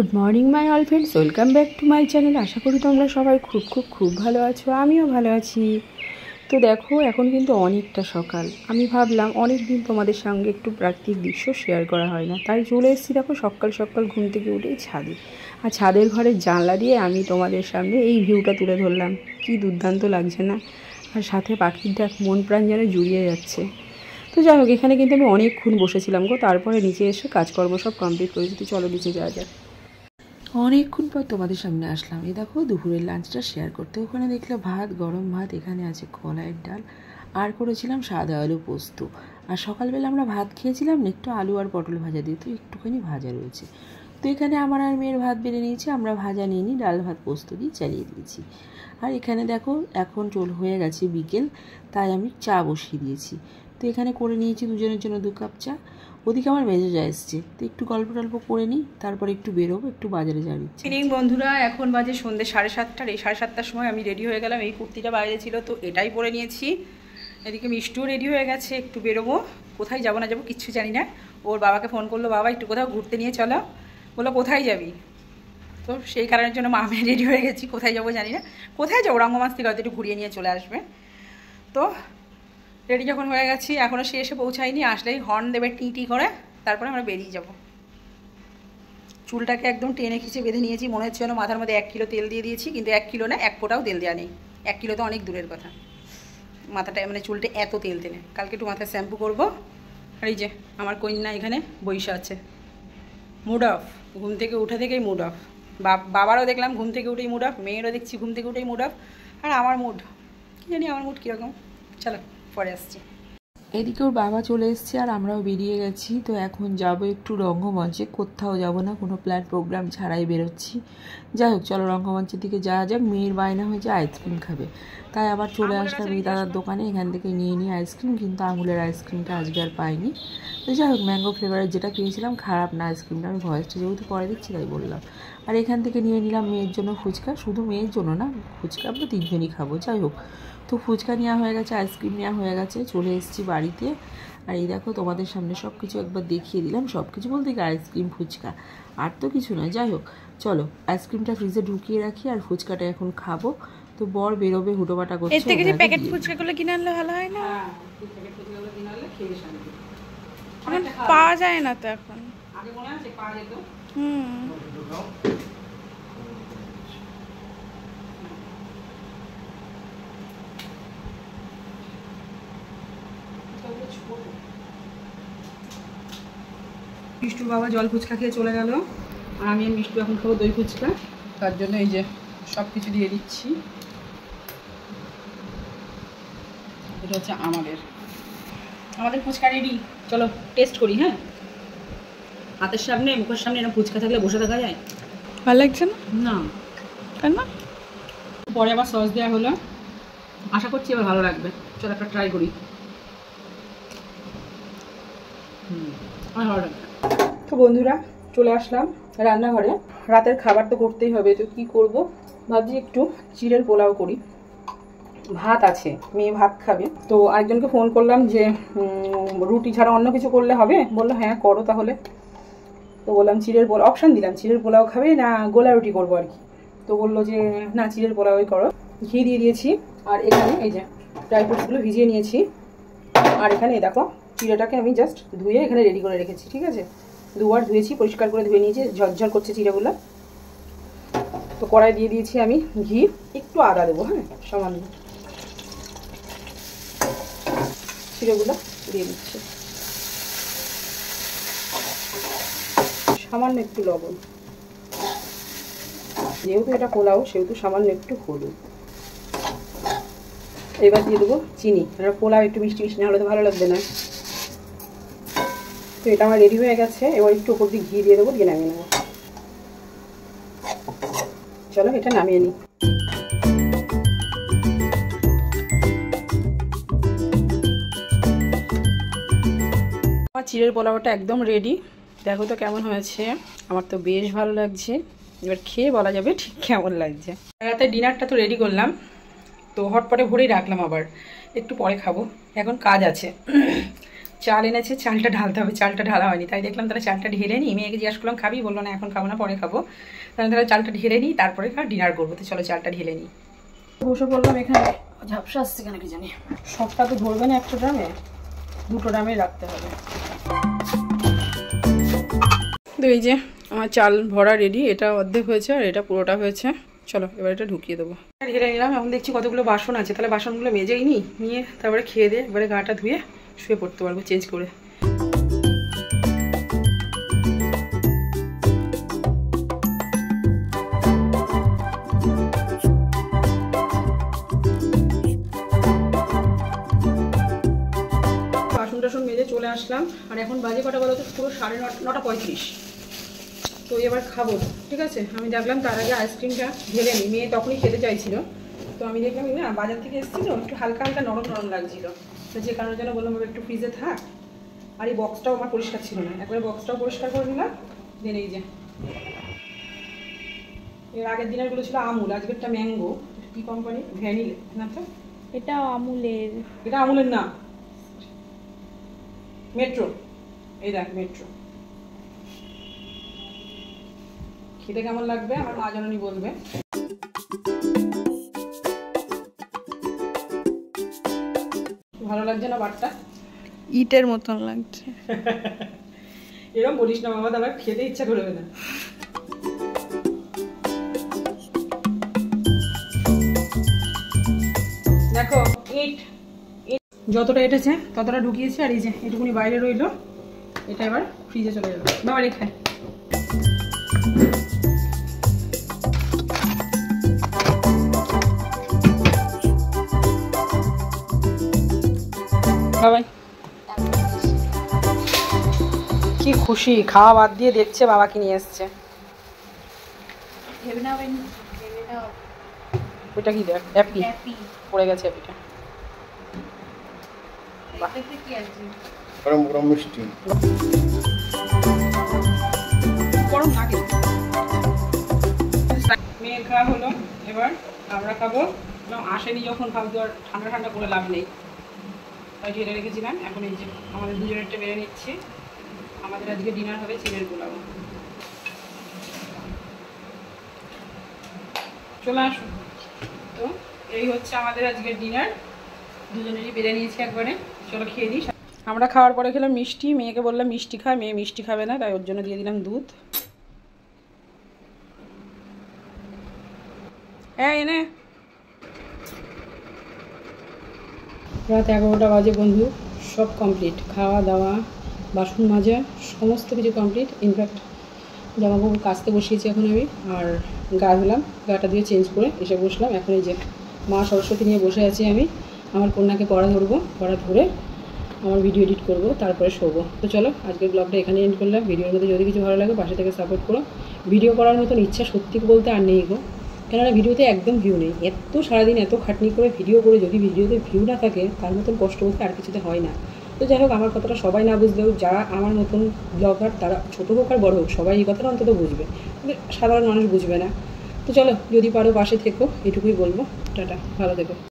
Good morning my all friends, welcome back to my channel. আশা করি তোমরা সবাই খুব ভালো আছো, আমিও ভালো আছি। তো দেখো, এখন কিন্তু অনেকটা সকাল। আমি ভাবলাম অনেক দিন তোমাদের সঙ্গে একটু প্রাকৃতিক দৃশ্য শেয়ার করা হয় না, তাই চলে এসেছি দেখো সকাল সকাল ঘুম থেকে উঠেই ছাদে। আর ছাদের ঘরের জানলা দিয়ে আমি তোমাদের সামনে এই ভিউটা তুলে ধরলাম। কি দুর্দান্ত লাগছে না? আর সাথে পাখির ডাক, মন প্রাণ যেন জুড়িয়ে যাচ্ছে। তো যাই হোক, এখানে কিন্তু আমি অনেকক্ষণ বসেছিলাম গো, তারপরে নিচে এসে কাজকর্ম সব কমপ্লিট করে দিতে চলো নিচে যাওয়া যাক। অনেকক্ষণ পর তোমাদের সামনে আসলাম। এই দেখো দুপুরের লাঞ্চটা শেয়ার করতে। ওখানে দেখলে ভাত, গরম ভাত, এখানে আছে কলাইয়ের ডাল, আর করেছিলাম সাদা আলু পোস্ত। আর সকালবেলা আমরা ভাত খেয়েছিলাম না, একটু আলু আর পটল ভাজা দিয়ে, তো একটুখানি ভাজা রয়েছে। তো এখানে আমার আর মেয়ের ভাত বেড়ে নিয়েছি, আমরা ভাজা নিয়ে নিই, ডাল ভাত পোস্ত দিয়ে চালিয়ে দিয়েছি। আর এখানে দেখো এখন হয়ে গেছে বিকেল, তাই আমি চা বসিয়ে দিয়েছি। তো এখানে করে নিয়েছি দুজনের জন্য 2 কাপ চা। ওদিকে আমার মেজেজা এসছে, তো একটু গল্প টল্প করে নিই, তারপরে একটু বেরোবো, একটু বাজারে যাবি। ইভিনিং বন্ধুরা, এখন বাজে সন্ধ্যে 7:30। এই 7:30টার সময় আমি রেডি হয়ে গেলাম। এই কুর্তিটা বাইরে ছিল, তো এটাই পরে নিয়েছি। এদিকে মিষ্টিও রেডি হয়ে গেছে, একটু বেরোবো। কোথায় যাবো না যাবো কিচ্ছু জানি না। ওর বাবাকে ফোন করলো, বাবা একটু কোথাও ঘুরতে নিয়ে চলো। বললো কোথায় যাবি? তো সেই কারণের জন্য আমি রেডি হয়ে গেছি। কোথায় যাবো জানি না, কোথায় যাবো, রঙ্গমাস থেকে হয়তো একটু ঘুরিয়ে নিয়ে চলে আসবে। তো রেডি যখন হয়ে গেছি, এখনও সে এসে পৌঁছায়নি, আসলেই হর্ন দেবে টি করে, তারপরে আমরা বেরিয়ে যাব। চুলটাকে একদম টেনে খিচে বেঁধে নিয়েছি, মনে হচ্ছে যেন মাথার মধ্যে 1 কিলো তেল দিয়ে দিয়েছি, কিন্তু 1 কিলো না, 1 ফোঁটাও তেল দেওয়া নেই। 1 কিলো তো অনেক দূরের কথা। মাথাটা মানে চুলটা এত তেল টেনে, কালকে একটু মাথায় শ্যাম্পু করবো। আর এই যে আমার কন্যা এখানে বইসা আছে, মুড অফ। ঘুম থেকে উঠে থেকেই মুড অফ। বাবারও দেখলাম ঘুম থেকে উঠেই মুড অফ, মেয়েরও দেখছি ঘুম থেকে উঠেই মুড অফ, আর আমার মুড কী জানি, আমার মুড কীরকম, চলো পরে আসছি। এদিকে ওর বাবা চলে এসছে আর আমরাও বেরিয়ে গেছি। তো এখন যাব একটু রঙ্গমঞ্চে, কোথাও যাব না, কোনো প্ল্যান প্রোগ্রাম ছাড়াই বেরোচ্ছি। যাই হোক, চলো রঙ্গমঞ্চের দিকে যাওয়া যাক। মেয়ের বায়না হয়েছে আইসক্রিম খাবে, তাই আবার চলে আসলাম এই দাদার দোকানে। এখান থেকে নিয়ে নিই আইসক্রিম, কিন্তু আমুলের আইসক্রিমটা আজকে আর পাইনি। তো যাই হোক, ম্যাঙ্গো ফ্লেভারের যেটা পেয়েছিলাম, খারাপ না আইসক্রিমটা, আমি ভয়েসটা যেহেতু পরে দিচ্ছি তাই বললাম। আর এখান থেকে নিয়ে নিলাম মেয়ের জন্য ফুচকা, শুধু মেয়ের জন্য না, ফুচকা আমরা 3 জনই খাবো। যাই হোক, তো ফুচকা নেওয়া হয়ে গেছে, আইসক্রিম নেওয়া হয়ে গেছে, চলে এসেছি বাড়িতে। আর এই দেখো তোমাদের সামনে সব কিছু একবার দেখিয়ে দিলাম। সব কিছু বলতে কি, আইসক্রিম ফুচকা আর তো কিছু নয়। যাই হোক, চলো আইসক্রিমটা ফ্রিজে ঢুকিয়ে রাখি, আর ফুচকাটা এখন খাবো। তো বর বেরোবে, হুটোপাটা করছে। এর থেকে যে প্যাকেট ফুচকাগুলো কিনে আনলে ভালো হয় না? প্যাকেট ফুচকাগুলো কিনে আনলে খেয়ে শান্তি। এখন পাওয়া যায় না তো, এখন আগে মনে আছে পাওয়া যেত। মিষ্টুর বাবা জল ফুচকা খেয়ে চলে গেল, আর আমি আর মিষ্টু এখন খাবো দই ফুচকা। তার জন্য এই যে সব কিছু দিয়ে দিচ্ছি। এটা হচ্ছে আমাদের ফুচকা রেডি। চলো টেস্ট করি। হ্যাঁ, হাতের সামনে, মুখের সামনে এরকম ফুচকা থাকলে বসে থাকা যায়? ভালো লাগছে না? না, কেন? পরে আবার সস দেওয়া হলো, আশা করছি এবার ভালো লাগবে। চলো একটা ট্রাই করি। আমার ভালো লাগবে। তো বন্ধুরা, চলে আসলাম রান্নাঘরে। রাতের খাবার তো করতেই হবে, তো কি করব ভাবছি, একটু চিড়ের পোলাও করি। ভাত আছে, মেয়ে ভাত খাবে। তো আরেকজনকে ফোন করলাম যে রুটি ছাড়া অন্য কিছু করলে হবে? বললো হ্যাঁ করো তাহলে। তো বললাম চিড়ের পোলাও, অপশান দিলাম চিড়ের পোলাও খাবে না গোলা রুটি করবো আর কি। তো বললো যে না, চিড়ের পোলাওই করো। ঘি দিয়ে দিয়েছি, আর এখানে এই যে ড্রাই ফ্রুটসগুলো ভিজিয়ে নিয়েছি। আর এখানে দেখো চিড়েটাকে আমি জাস্ট ধুয়ে এখানে রেডি করে রেখেছি। ঠিক আছে, 2 বার ধুয়েছি, পরিষ্কার করে ধুয়ে নিয়েছি, ঝরঝর করছে চিড়েগুলো। তো কড়াই দিয়ে দিয়েছি আমি ঘি, একটু আদা দেবো, হ্যাঁ সামান্য। চিড়েগুলো দিয়ে দিচ্ছি, সামান্য একটু লবণ, যেহেতু এটা পোলাও সেহেতু সামান্য একটু হলুদ। এবার দিয়ে দেবো চিনি। এটা পোলাও একটু মিষ্টি মিষ্টি না হলে তো ভালো লাগবে না। তো এটা আমার রেডি হয়ে গেছে, এবার একটু উপর দিয়ে ঘি দিয়ে দেবো, দিয়ে নামিয়ে নেবো। চলো এটা নামিয়ে নিই। আমার চিড়ের পোলাওটা একদম রেডি, দেখো তো কেমন হয়েছে। আমার তো বেশ ভালো লাগছে, এবার খেয়ে বলা যাবে ঠিক কেমন লাগছে। রাতে ডিনারটা তো রেডি করলাম, তো হটপটে ভরেই রাখলাম, আবার একটু পরে খাবো, এখন কাজ আছে। চাল এনেছে, চালটা ঢালতে হবে, চালটা ঢালা হয়নি, তাই দেখলাম তাহলে চালটা ঢেলে নিই। মেয়েকে জিজ্ঞেস করলাম খাবি, বললো না এখন খাবো না, পরে খাবো। তাহলে চালটা ঢেলে নিই, তারপরে ডিনার করবো। তো চলো চালটা ঢেলে নিই। বসে পড়লাম এখানে, ঝাপসা আসছে কেন কি জানি। সবটা তো ধরবে না একটা ড্রামে, 2টো ড্রামে রাখতে হবে। তো এই যে আমার চাল ভরা রেডি, এটা অর্ধেক হয়েছে আর এটা পুরোটা হয়েছে। চলো এবার এটা ঢুকিয়ে দেবো। ঢেলে নিলাম। এখন দেখছি কতগুলো বাসন আছে, তাহলে বাসনগুলো মেজেই নিই, নিয়ে তারপরে খেয়ে দিয়ে এবারে গাটা ধুয়ে শুয়ে পড়তে পারবো চেঞ্জ করে। বাসন টাসন মেজে চলে আসলাম, আর এখন বাজে কটা বলো তো, পুরো 9:35। তো এবার খাবো, ঠিক আছে। আমি দেখলাম তার আগে আইসক্রিমটা ঢেলে নিই, মেয়ে তখনই খেতে চাইছিল। তো আমি দেখলাম না বাজার থেকে এসেছি তো, একটু হালকা হালকা নরম নরম লাগছিল, তো যে কারণের জন্য বললাম একটু ফ্রিজে থাক। আর এই বক্সটাও আমার পরিষ্কার ছিল না, একবারে বক্সটাও পরিষ্কার করে নিলাম। দেন এই যে এর আগের দিনেরগুলো ছিল আমুল, আজকেরটা ম্যাঙ্গো। কি কোম্পানি? ভ্যানিলা না তো, এটা আমুলের। এটা আমুলের না, মেট্রো। এই দেখ মেট্রো। খেতে কেমন লাগবে আমার মা জননী বলবে। ভালো লাগছে না বারটা? ইটের মতন লাগছে। এরকম বলিস না বাবা, তাহলে খেতে ইচ্ছা করবে না। দেখো ইট যতটা এটেছে ততটা ঢুকিয়েছি, আর এই যে এটুকুনি বাইরে রইলো, এটা এবার ফ্রিজে চলে যাবে। বাবা রেখায় বাবাই কি খুশি, খাওয়া বাদ দিয়ে দেখছে বাবা কি নিয়ে এসছে। ওইটা কি দেখ, অ্যাপি পড়ে গেছে, অ্যাপিটা গরম গরম মিষ্টি, গরম লাগে। মেয়ের খাওয়া হলো, এবার আমরা খাবো। আসেনি যখন খাবো, তো আর ঠান্ডা ঠান্ডা করে লাভ নেই, তাই ঢেলে রেখেছিলাম। এখন এই যে আমাদের দুজনেরটা বেড়ে নিচ্ছি। আমাদের আজকে ডিনার হবে চিনের পোলাও। চলে আসুন। তো এই হচ্ছে আমাদের আজকের ডিনার, দুজনেরই বেড়ে নিয়েছি একবারে। চলো খেয়ে দিই। আমরা খাওয়ার পরে খেলাম মিষ্টি, মেয়েকে বললাম মিষ্টি খা, মেয়ে মিষ্টি খাবে না, তাই ওর জন্য দিয়ে দিলাম দুধ। হ্যাঁ এনে রাত 11টা বাজে বন্ধু, সব কমপ্লিট, খাওয়া দাওয়া বাসন মাজা সমস্ত কিছু কমপ্লিট। ইনফ্যাক্ট জামাকাপড় কাচতে বসিয়েছি এখন আমি, আর গা ধুলাম, গাটা দিয়ে চেঞ্জ করে এসে বসলাম। এখন এই যে মা সরস্বতী নিয়ে বসে আছি আমি, আমার কন্যাকে পড়া ধরবো, পড়া ধরে আমার ভিডিও এডিট করব, তারপরে শোবো। তো চলো আজকের ব্লগটা এখানে এন্ড করলাম। ভিডিওর মধ্যে যদি কিছু ভালো লাগে পাশে থেকে সাপোর্ট করো। ভিডিও করার মতন ইচ্ছা সত্যি বলতে আর নেই গো, কেননা ভিডিওতে একদম ভিউ নেই। এত সারাদিন এত খাটনি করে ভিডিও করে যদি ভিডিওতে ভিউ না থাকে, তার মতন কষ্ট বলতে আর কিছুতে হয় না। তো যাই হোক, আমার কথাটা সবাই না বুঝলেও যারা আমার মতন ব্লগার, তারা ছোটো হোক আর বড় হোক, সবাই এই কথাটা অন্তত বুঝবে, সাধারণ মানুষ বুঝবে না। তো চলো যদি পারো পাশে থেকো, এটুকুই বলবো। টাটা, ভালো থেকো।